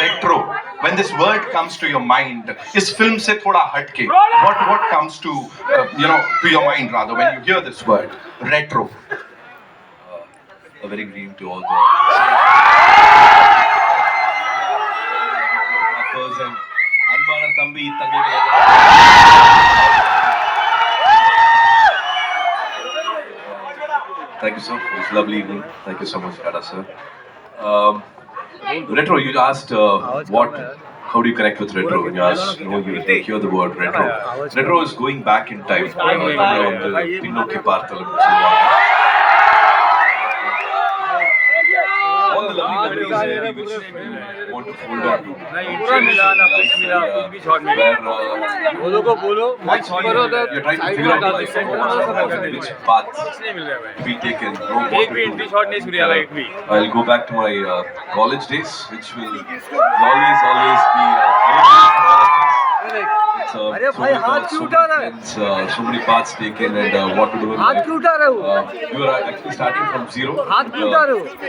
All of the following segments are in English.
retro. When this word comes to your mind, is film se thoda hatke. What comes to to your mind rather when you hear this word retro? A very green to all the and Anbana Tambi Thank you, sir. It was a lovely evening. Thank you so much, Dada, sir. Retro, you asked how do you connect with retro? When you ask, you hear the word retro. Retro is going back in time. Pinnoke Parthalam. All the lovely memories which we want to hold on to. You're trying to figure out life, which path we taken, what to do. I'll go back to my college days, which will always be so many thoughts, so many friends, so many paths taken, and what to do in life. You are actually starting from zero.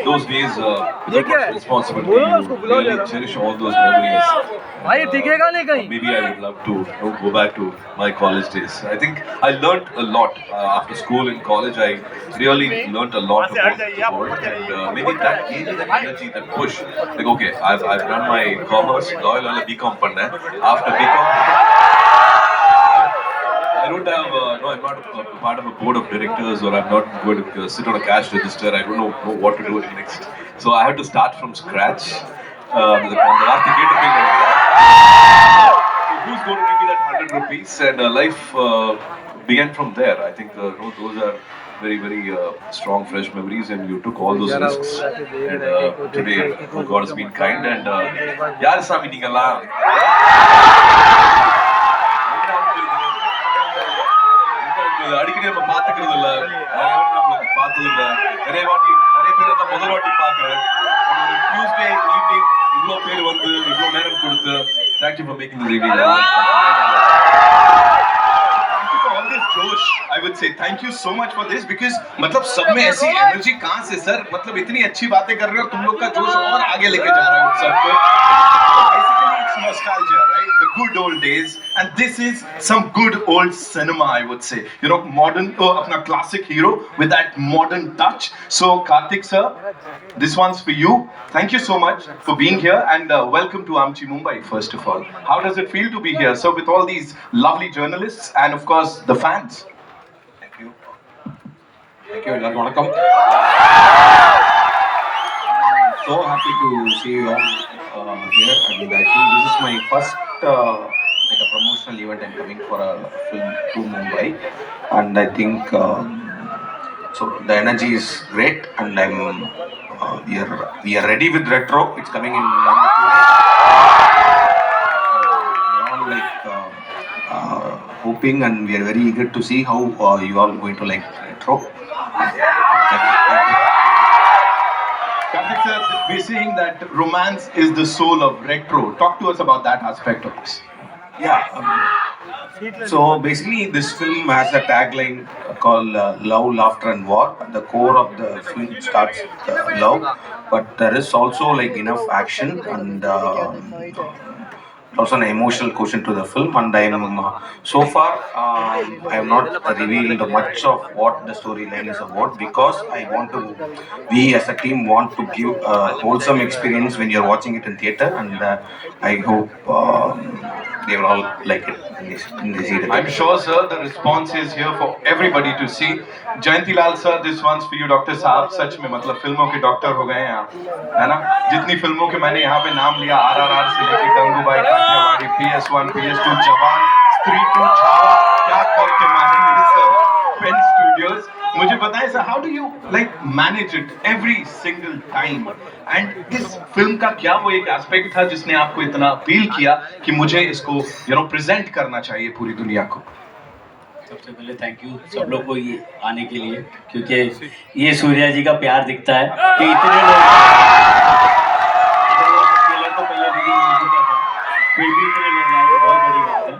Those days, without responsibility, you really cherish all those memories. Maybe I would love to go back to my college days. I think I learned a lot after school and college. I really learned a lot about the world, and maybe that gave me that energy, that push. Like, okay, I've done my commerce, loyal BCom panna. After BCom, I don't have, no, I'm not a part of a board of directors, or I'm not going to sit on a cash register. I don't know what to do next. So I had to start from scratch. Who's going to give me that 100 rupees? And life began from there. I think those are very, very strong, fresh memories, and you took all those risks. And today, God has been kind. And yaar Sami Ningala. அடிக்கடி நம்ம பாத்துக்கிறது இல்ல, பார்த்தது இல்ல, நிறைய பேர் தான் முதல் வாட்டி பாக்குறேன். டியூஸ்டே ஈவினிங் இவ்வளவு பேர் வந்து இவ்வளவு நேரம் கொடுத்து thank you for making this evening. जोश, I would say thank you so much for this, because मतलब सब में ऐसी एनर्जी कहाँ से सर, मतलब इतनी अच्छी बातें कर रहे हो, तुम लोग का जोश और आगे लेके जा रहा है सबको. Basically it's nostalgia, right? The good old days, and this is some good old cinema, I would say. Modern, अपना classic hero with that modern touch. So Karthik sir, this one's for you. Thank you so much for being here, and welcome to Amchi Mumbai first of all. How does it feel to be here, so with all these lovely journalists and of course the fans? Thank you. Everyone. Vanakkam. So happy to see you all here, and I think this is my first like a promotional event. I'm coming for a film to Mumbai, and I think so the energy is great, and we are ready with retro. It's coming in 1 or 2 days. We are all like hoping, and we are very eager to see how you all going to like retro. Karthik sir, we're saying that romance is the soul of retro. Talk to us about that aspect of this. Yeah. So basically, this film has a tagline called "Love, Laughter, and War." The core of the film starts with love, but there is also like enough action and also an emotional quotient to the film. And I am so far I have not revealed much of what the storyline is about, because we as a team want to give a wholesome experience when you're watching it in theater, and I hope they will all like it in this evening. I'm sure sir the response is here for everybody to see. Jayanti Lal sir, this one's for you. Dr. साहब सच में मतलब फिल्मों के doctor हो गए हैं आप, है ना? जितनी फिल्मों के मैंने यहाँ पे नाम लिया, RRR से लेके गंगूबाई, काठियावाड़ी, PS1, PS2, जवान, स्त्री 2, छावा, क्या करके मारेंगे सर, पेन स्टूडियोज. मुझे बताएं sir, how do you like manage it every single time? And इस फिल्म का क्या वो एक एस्पेक्ट था जिसने आपको इतना अपील किया कि मुझे इसको प्रेजेंट करना चाहिए पूरी दुनिया को? सबसे पहले थैंक यू सब लोग को ये आने के लिए, क्योंकि ये सूर्या जी का प्यार दिखता है कि इतने लोग तो पहले रिलीज हो चुका था, फिर भी इतने लोग आए, बहुत बड़ी बात है.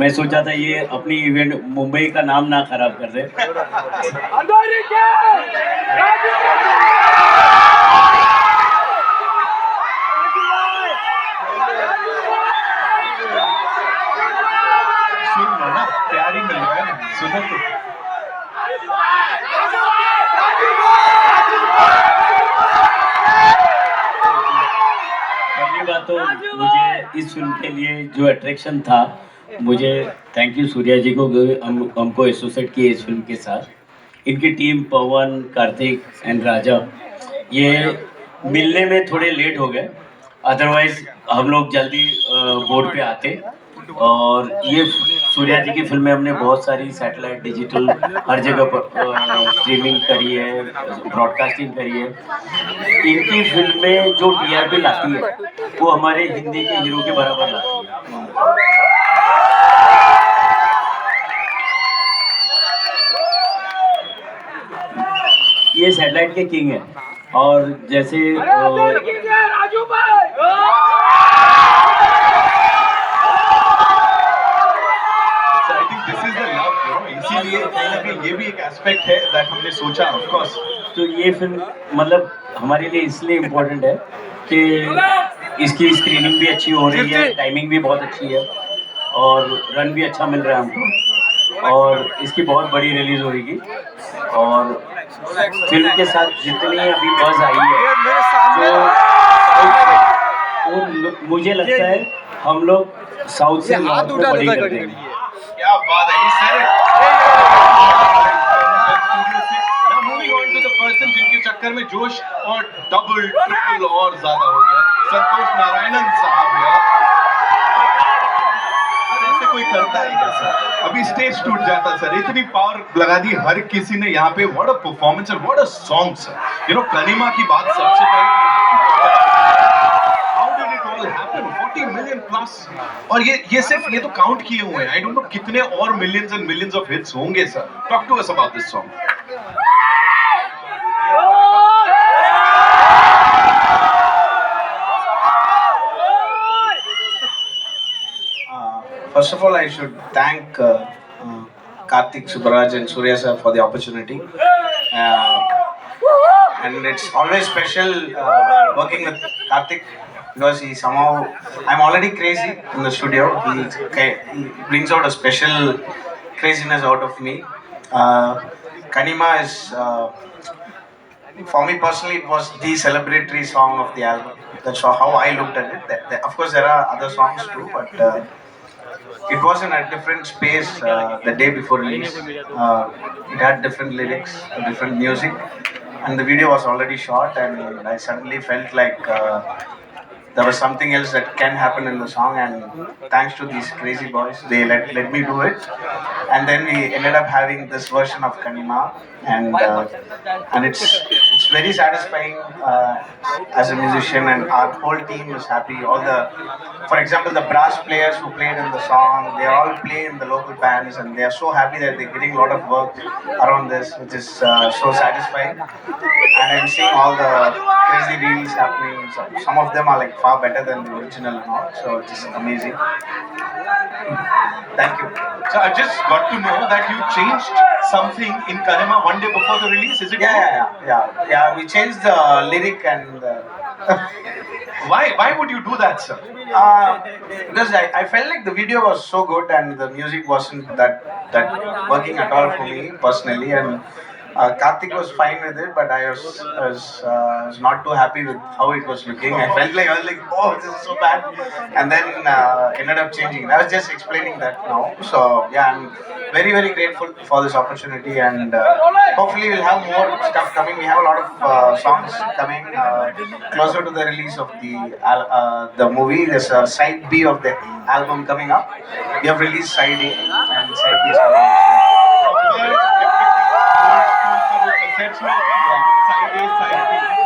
मैं सोचा था ये अपनी इवेंट मुंबई का नाम ना खराब कर दे. पहली बात तो मुझे इस फिल्म के लिए जो अट्रैक्शन था, मुझे थैंक यू सूर्या जी को कि हमको एसोसिएट किए इस फिल्म के साथ। इनकी टीम पवन, कार्तिक एंड राजा ये मिलने में थोड़े लेट हो गए, अदरवाइज हम लोग जल्दी बोर्ड पे आते। और ये सूर्या जी की फिल्में हमने बहुत सारी सैटेलाइट, डिजिटल हर जगह पर स्ट्रीमिंग करी है, ब्रॉडकास्टिंग करी है। इनकी फिल्में जो टीआरपी लाती है वो हमारे हिंदी के हीरो के बराबर लाती है। ये सैटेलाइट के किंग है। और जैसे So I think this is the love, you know, इसीलिए कहीं ना कहीं ये भी एक एस्पेक्ट है दैट हमने सोचा, ऑफ कोर्स। तो ये फिल्म मतलब हमारे लिए इसलिए इम्पोर्टेंट है कि इसकी स्क्रीनिंग भी अच्छी हो रही है, टाइमिंग भी बहुत अच्छी है और रन भी अच्छा मिल रहा है हमको। और इसकी बहुत बड़ी रिलीज होगी और फिल्म के साथ जितनी अभी बज़ आई है वो मुझे लगता है हम लोग साउथ से नॉर्थ में बड़ी कर देंगे। क्या बात है, he said it. Now moving on to the person जिनके चक्कर में जोश और डबल ट्रिपल और ज्यादा हो गया, संतोष नारायणन साहब यार। सर ऐसे कोई करता है क्या सर? अभी स्टेज टूट जाता सर, इतनी पावर लगा दी हर किसी ने यहाँ पे। व्हाट अ परफॉर्मेंस और what a song sir. You know Kanimaa की बात सबसे पहले, how did it all happen? 40 million plus, और ये सिर्फ ये तो काउंट किए हुए हैं। आई डोंट नो कितने और millions and millions of hits होंगे sir. Talk to us about this song. First of all, I should thank Karthik Subbaraj and Surya sir for the opportunity. And it's always special working with Karthik because he somehow, I'm already crazy in the studio. He brings out a special craziness out of me. Kanima is, for me personally, it was the celebratory song of the album. That's how I looked at it. Of course, there are other songs too, but it was in a different space the day before release. It had different lyrics, different music, and the video was already shot. And I suddenly felt like there was something else that can happen in the song. And thanks to these crazy boys, they let me do it. And then we ended up having this version of Kanima, and it's very satisfying as a musician, and our whole team is happy. For example, the brass players who played in the song, they all play in the local bands, and they are so happy that they're getting a lot of work around this, which is so satisfying. And I'm seeing all the crazy reels happening. Some of them are like far better than the original and all, so it's just amazing. Thank you. So I just got to know that you changed something in Kanima one day before the release. Is it? Yeah. We changed the lyric and. Why would you do that, sir? Because I felt like the video was so good and the music wasn't that working at all for me personally, and Karthik was fine with it, but I was not too happy with how it was looking. I was like, oh, this is so bad, and then ended up changing. I was just explaining that now. So yeah, I'm very very grateful for this opportunity, and hopefully we'll have more stuff coming. We have a lot of songs coming closer to the release of the movie. There's a side B of the album coming up. We have released side A, and side B is coming.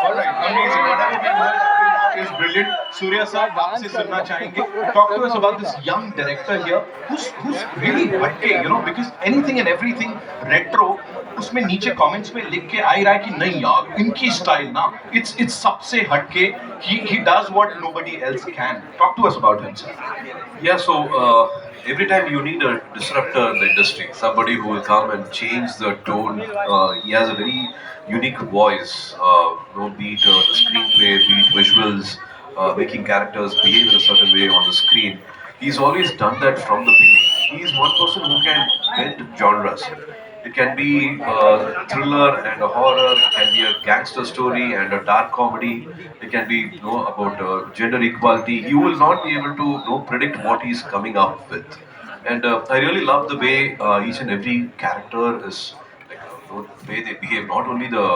Alright, amazing. Whatever we heard is brilliant. Surya sir, वापसी सुनना चाहेंगे. Talk to us about this young director here, who's really हटके, you know, because anything and everything retro, उसमें नीचे comments में लिख के आ ही रहा है कि नहीं यार, इनकी style ना, it's सबसे हटके. He does what nobody else can. Talk to us about him, sir. Yeah, so every time you need a disruptor in the industry, somebody who will come and change the tone. He has a very unique voice, be it the screenplay, be it visuals, making characters behave in a certain way on the screen. He's always done that from the beginning. he is one person who can bend genres. It can be a thriller and a horror. It can be a gangster story and a dark comedy. It can be about gender equality. You will not be able to predict what he's coming up with. And I really love the way each and every character is like the way they behave. Not only the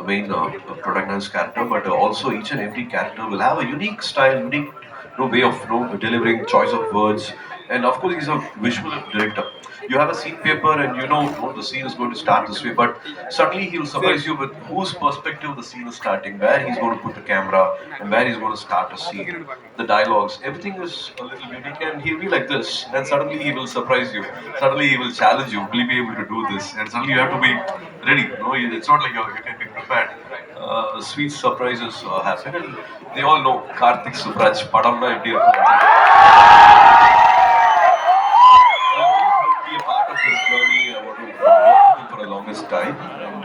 main protagonist character, but also each and every character will have a unique style, unique way of delivering, choice of words, and of course he's a visual director. You have a scene paper and you know the scene is going to start this way, but suddenly he'll surprise you with whose perspective the scene is starting, where he's going to put the camera, and where he's going to start a scene. The dialogues, everything is a little unique, and he'll be like this, and suddenly he will surprise you. Suddenly he will challenge you. Will you be able to do this? And suddenly you have to be ready. It's not like you can be prepared. Sweet surprises happen, and they all know Karthik Subraj, Padamna எப்படி be a part of this journey. I want to work with him for the longest time, and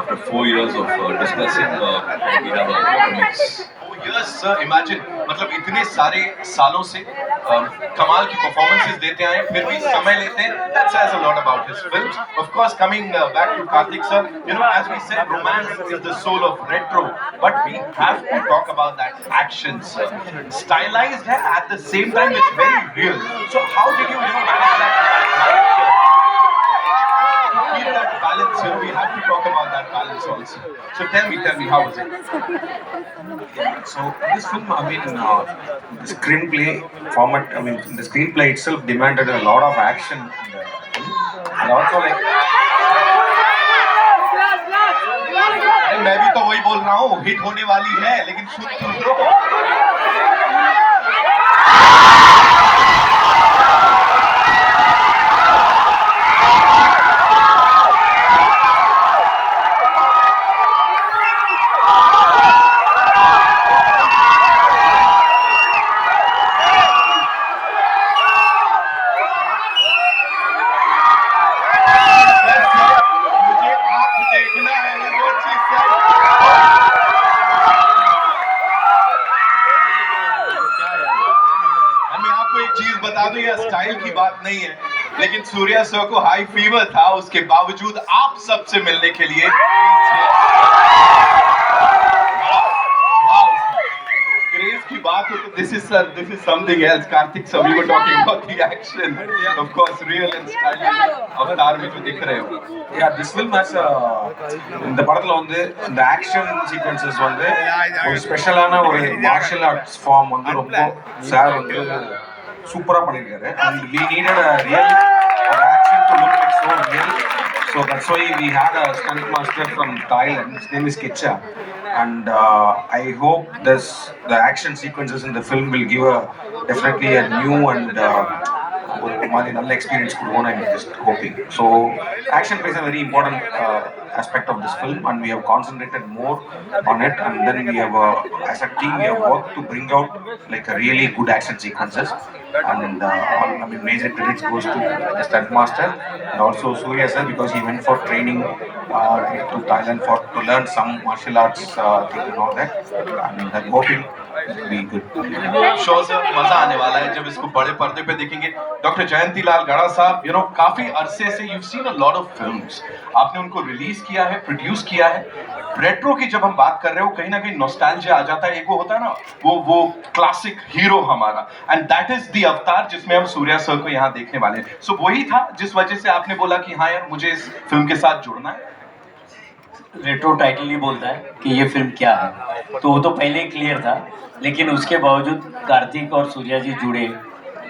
after 4 years of discussing, we have a mix. 4 years, sir, imagine, मतलब इतने सारे सालों से कमाल की performances देते आए, फिर भी समय लेते हैं. That says a lot about his films. Of course, coming back to Karthik sir, as we said, romance is the soul of retro, but we have to talk about that action, sir. Stylized है, at the same time it's very real. So how did you, manage that? Keep that balance, we have to talk about that balance also. So tell me, how was it? So this film, the screenplay format, the screenplay itself demanded a lot of action, and also like. अरे मैं भी तो वही बोल रहा हूँ, hit होने वाली है, लेकिन सुन लो. स्टाइल की बात नहीं है, लेकिन सूर्या सर को हाई फीवर था, उसके बावजूद आप सबसे मिलने के लिए क्रेज की बात हो तो this is something else. Karthik sir, we were talking about the action, of course, real and stylish. अवतार में जो दिख रहे हो. Yeah, this film has இந்த படத்துல வந்து இந்த ஆக்ஷன் சீக்வென்சஸ் வந்து ஒரு ஸ்பெஷலான ஒரு மார்ஷல் ஆர்ட்ஸ் ஃபார்ம் வந்து ரொம்ப சார் வந்து சூப்பரா பண்ணிருக்காரு. And we needed a real action to look like so real. So that's why we had a stunt master from Thailand. His name is Kitcha. And I hope the action sequences in the film will give definitely a new and ஒரு மாதிரி நல்ல experience கொடுக்கணும். I'm just hoping. So action plays a very important aspect of this film, and we have concentrated more on it, and then we have as a team we have worked to bring out like a really good action sequences, and major credits goes to the stunt master and also Surya sir, because he went for training to Thailand to learn some martial arts thing and all that, and I'm hoping be good. Show से मजा आने वाला है जब इसको बड़े पर्दे पे देखेंगे. डॉक्टर जयंती लाल गड़ा साहब, काफी अरसे से you've seen a lot of films. आपने उनको रिलीज किया है, प्रोड्यूस किया है. रेट्रो की जब हम बात कर रहे हो, कहीं ना कहीं नॉस्टैल्जिया आ जाता है. एक वो होता है ना, वो क्लासिक हीरो हमारा, एंड दैट इज द अवतार जिसमें हम सूर्या सर को यहाँ देखने वाले हैं. सो वही था जिस वजह से आपने बोला कि हाँ यार मुझे इस फिल्म के साथ जुड़ना है. रेट्रो टाइटल ही बोलता है कि ये फिल्म क्या है, तो वो तो पहले ही क्लियर था, लेकिन उसके बावजूद कार्तिक और सूर्या जी जुड़े.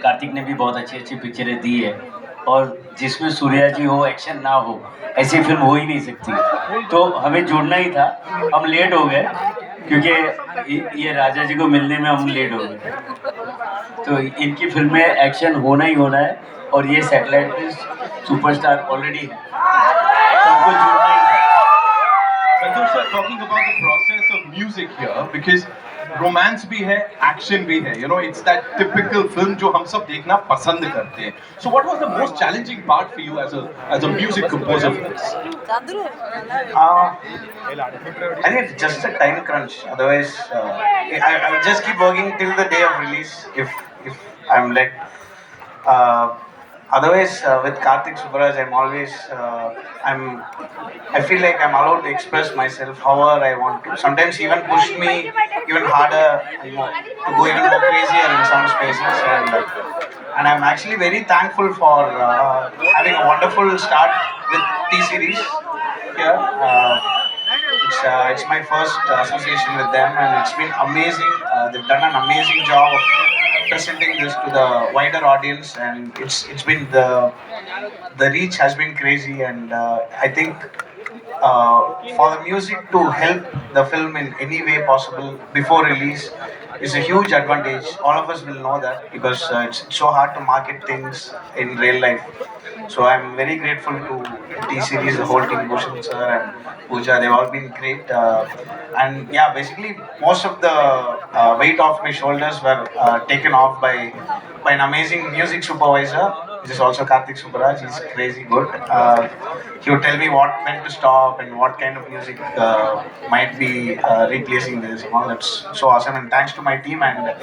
कार्तिक ने भी बहुत अच्छी अच्छी पिक्चरें दी है, और जिसमें सूर्या जी हो, एक्शन ना हो, ऐसी फिल्म हो ही नहीं सकती. तो हमें जुड़ना ही था. हम लेट हो गए क्योंकि ये राजा जी को मिलने में हम लेट हो गए. तो इनकी फिल्म में एक्शन होना ही होना है, और ये सैटेलाइट सुपरस्टार ऑलरेडी है, तो हमको जुड़ना ही था. Santosh sir, talking about the process of music here, because romance भी है, एक्शन भी है, इट्स दैट टिपिकल फिल्म जो हम सब देखना पसंद करते हैं. So what was the most challenging part for you as a music composer for this? I think it's just a time crunch. Otherwise, I will just keep working till the day of release if I'm let. Otherwise, with Karthik Subbaraj, I'm always I feel like I'm allowed to express myself however I want to. Sometimes he even pushed me even harder, to go even more crazier in some spaces, and I'm actually very thankful for having a wonderful start with T series here. It's my first association with them, and it's been amazing. They've done an amazing job of presenting this to the wider audience, and it's been the reach has been crazy, and I think for the music to help the film in any way possible before release is a huge advantage. All of us will know that because it's so hard to market things in real life. So I'm very grateful to T Series, the whole team, Bhushan sir and Pooja. They've all been great. And yeah, basically most of the weight off my shoulders were taken off by an amazing music supervisor. This is also Karthik Subbaraj. He's crazy good. He would tell me when to stop and what kind of music might be replacing this. And all that's so awesome. And thanks to my team and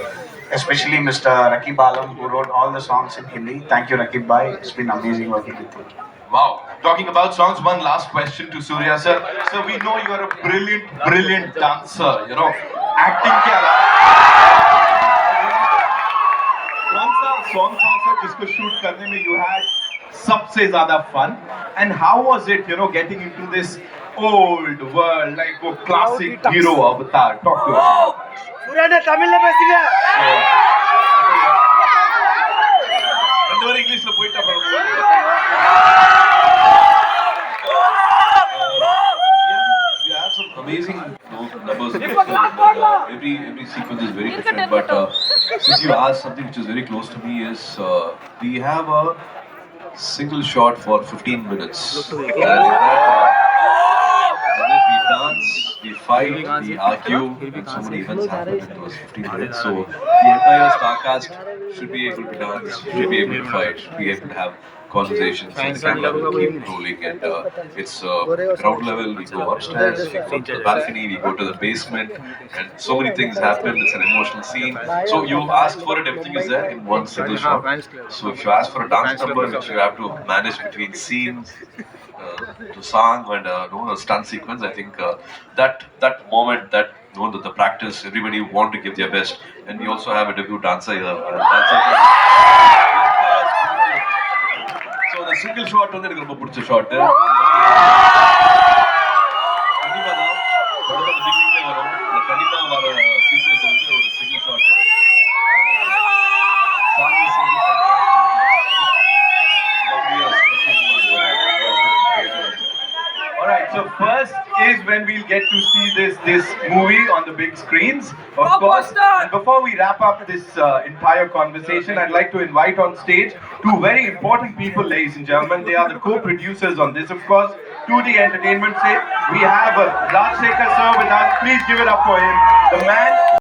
especially Mr. Rakib Alam who wrote all the songs in Hindi. Thank you, Rakib Bhai. It's been amazing working with you. Wow. Talking about songs, one last question to Surya sir. So we know you are a brilliant dancer. You know, acting के अलावा कौन सा song था sir जिसको shoot करने में you had सबसे ज़्यादा fun? And how was it, you know, getting into this old world like वो classic hero avatar? Talk to us. Surya ने तमिल में பேசுங்க ரெண்டு பேரும் இங்கிலீஷ்ல போயிட்டா We have some amazing numbers. Every sequence is very different. But since you asked something which is very close to me is we have a single shot for 15 minutes. And in that, we dance, we fight, we argue, and so many events happen in those 15 minutes. So the entire star cast should be able to dance, should be able to fight, should be able to have conversations, and the camera will keep rolling. And it's ground level, we go upstairs, we go to the balcony, we go to the basement, and so many things happen. It's an emotional scene. So you ask for it, everything is there in one single shot. So if you ask for a dance number, which you have to manage between scenes, to song and the stunt sequence, I think that moment, the practice, everybody want to give their best, and we also have a debut dancer here. So the single shot வந்து எனக்கு ரொம்ப பிடிச்ச shot. கண்டிப்பா தான் படத்தோட பிகினிங்ல வரும். அந்த கண்டிப்பா வர சீக்வென்ஸ் வந்து ஒரு single shot. Alright, so first is when we'll get to see this movie on the big screens, of course. And before we wrap up this entire conversation, I'd like to invite on stage two very important people, ladies and gentlemen. They are the co-producers on this, of course. 2D Entertainment say we have Rajsekhar sir with us. Please give it up for him. The man